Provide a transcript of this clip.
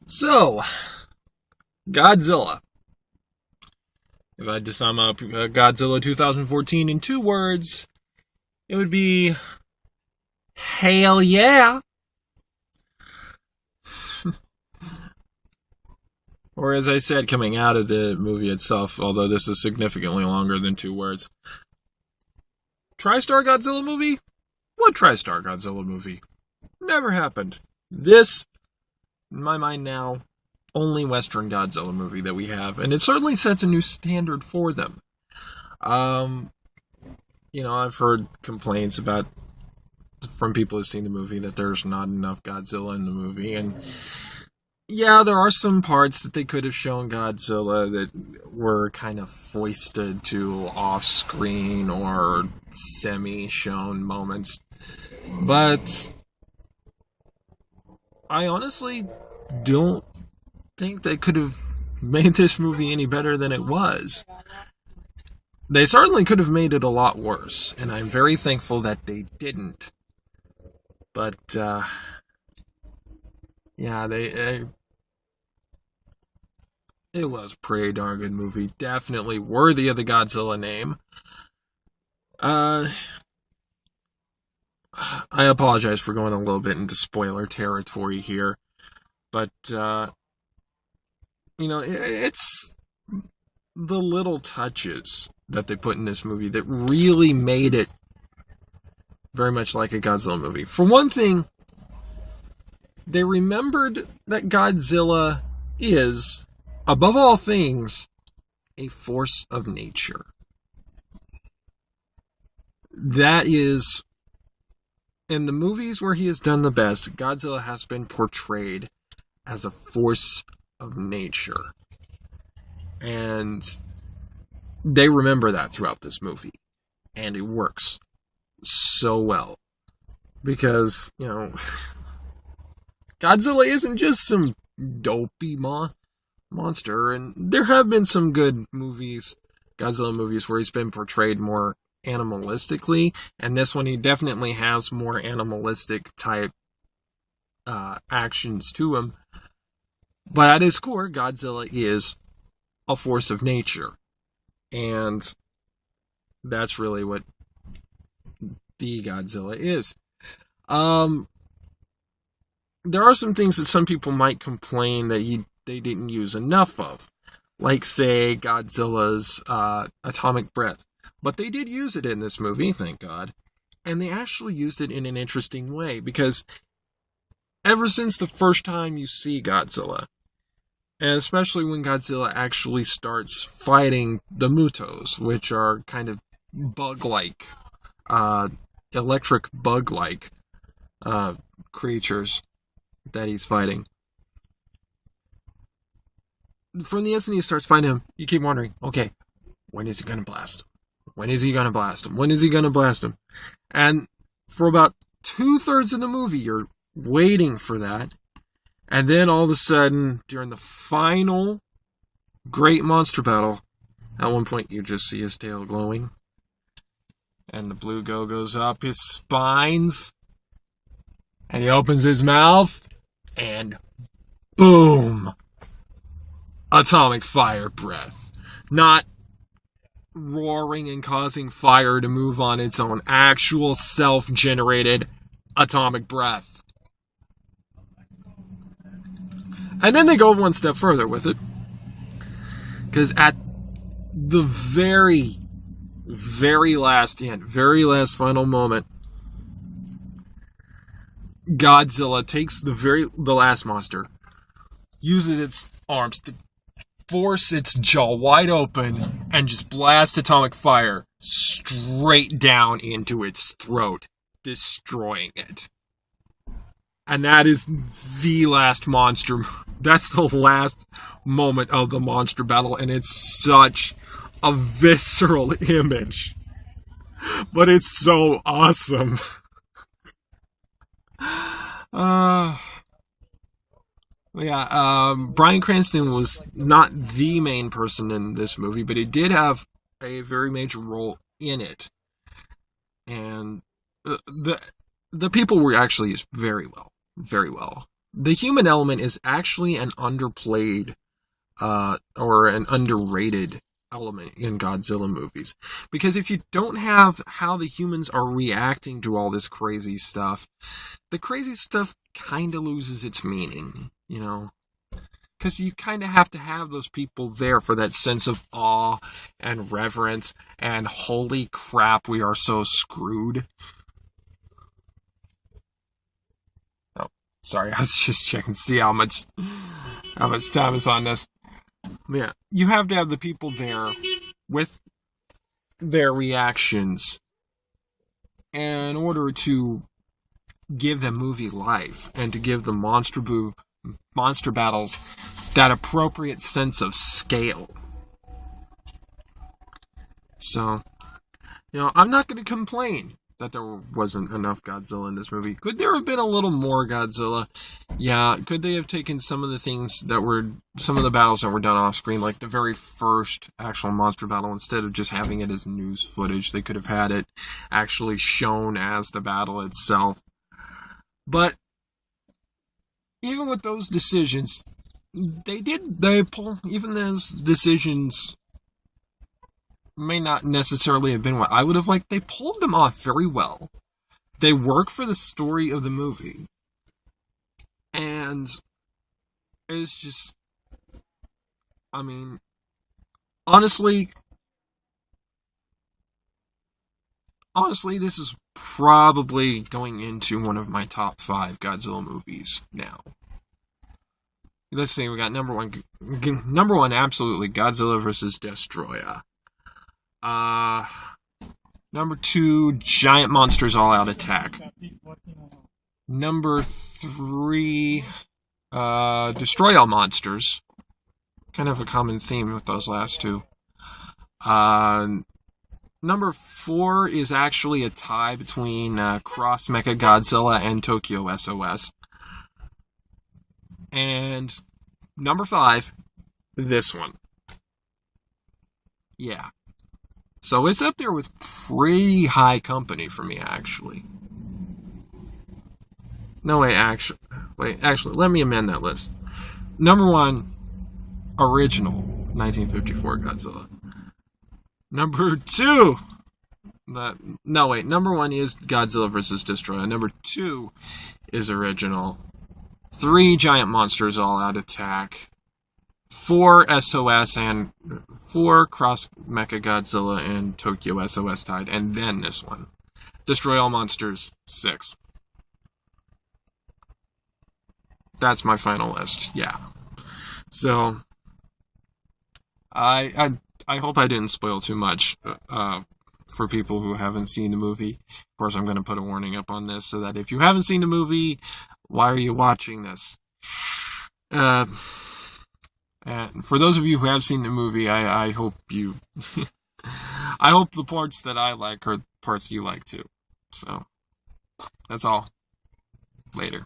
So, Godzilla. If I had to sum up Godzilla 2014 in two words, it would be hell yeah. Or as I said, coming out of the movie itself, although this is significantly longer than two words. TriStar Godzilla movie? What TriStar Godzilla movie? Never happened. This, in my mind now, only Western Godzilla movie that we have, and it certainly sets a new standard for them. I've heard complaints from people who've seen the movie that there's not enough Godzilla in the movie, and yeah, there are some parts that they could have shown Godzilla that were kind of foisted to off-screen or semi-shown moments, but I honestly don't think they could have made this movie any better than it was. They certainly could have made it a lot worse, and I'm very thankful that they didn't. But, it was a pretty darn good movie. Definitely worthy of the Godzilla name. I apologize for going a little bit into spoiler territory here, but, it's the little touches that they put in this movie that really made it very much like a Godzilla movie. For one thing, they remembered that Godzilla is, above all things, a force of nature. That is, in the movies where he has done the best, Godzilla has been portrayed as a force of nature. And they remember that throughout this movie. And it works so well. Because, Godzilla isn't just some dopey monster. And there have been some good movies, Godzilla movies, where he's been portrayed more animalistically. And this one, he definitely has more animalistic type actions to him. But at his core, Godzilla is a force of nature. And that's really what the Godzilla is. There are some things that some people might complain that they didn't use enough of. Like, say, Godzilla's atomic breath. But they did use it in this movie, thank God. And they actually used it in an interesting way. Because ever since the first time you see Godzilla, and especially when Godzilla actually starts fighting the Mutos, which are kind of bug-like, electric bug-like creatures that he's fighting. From the instant he starts fighting him, you keep wondering, okay, when is he going to blast him? When is he going to blast him? When is he going to blast him? And for about 2/3 of the movie, you're waiting for that. And then all of a sudden, during the final great monster battle, at one point you just see his tail glowing. And the blue goes up his spines. And he opens his mouth. And boom! Atomic fire breath. Not roaring and causing fire to move on its own. Actual self-generated atomic breath. And then they go one step further with it. Because at the very, very last final moment, Godzilla takes the last monster, uses its arms to force its jaw wide open, and just blast atomic fire straight down into its throat, destroying it. And that is the last monster. That's the last moment of the monster battle. And it's such a visceral image. But it's so awesome. Bryan Cranston was not the main person in this movie, but he did have a very major role in it. And the people were actually used very well. Very well. the human element is actually an underplayed or an underrated element in Godzilla movies. Because if you don't have how the humans are reacting to all this crazy stuff, the crazy stuff kind of loses its meaning, you know? Because you kind of have to have those people there for that sense of awe and reverence and holy crap, we are so screwed. Oh, sorry, I was just checking to see how much time is on this. Yeah, you have to have the people there with their reactions in order to give the movie life and to give the monster battles that appropriate sense of scale. So, I'm not going to complain that there wasn't enough Godzilla in this movie. Could there have been a little more Godzilla? Yeah. Could they have taken some of the battles that were done off screen, like the very first actual monster battle, instead of just having it as news footage? They could have had it actually shown as the battle itself. But even with those decisions, even those decisions may not necessarily have been what I would have liked. They pulled them off very well. They work for the story of the movie. And it's just, honestly, this is probably going into one of my top 5 Godzilla movies now. Let's see, we got number one, absolutely, Godzilla vs. Destroyer. Number 2, Giant Monsters All Out Attack. Number 3, Destroy All Monsters. Kind of a common theme with those last two. Number 4 is actually a tie between Cross Mechagodzilla and Tokyo SOS. And number 5, this one. Yeah. So it's up there with pretty high company for me, actually. No, actually, let me amend that list. Number 1, original 1954 Godzilla. Number 2, number 1 is Godzilla vs. Destroyer. Number 2 is original. 3, Giant Monsters All Out Attack. 4, SOS, and 4, Cross Mechagodzilla and Tokyo SOS tied. And then this one, Destroy All Monsters 6. That's my final list. Yeah. So, I hope I didn't spoil too much for people who haven't seen the movie. Of course, I'm going to put a warning up on this so that if you haven't seen the movie, why are you watching this? And for those of you who have seen the movie, I hope you... I hope the parts that I like are parts you like too. So, that's all. Later.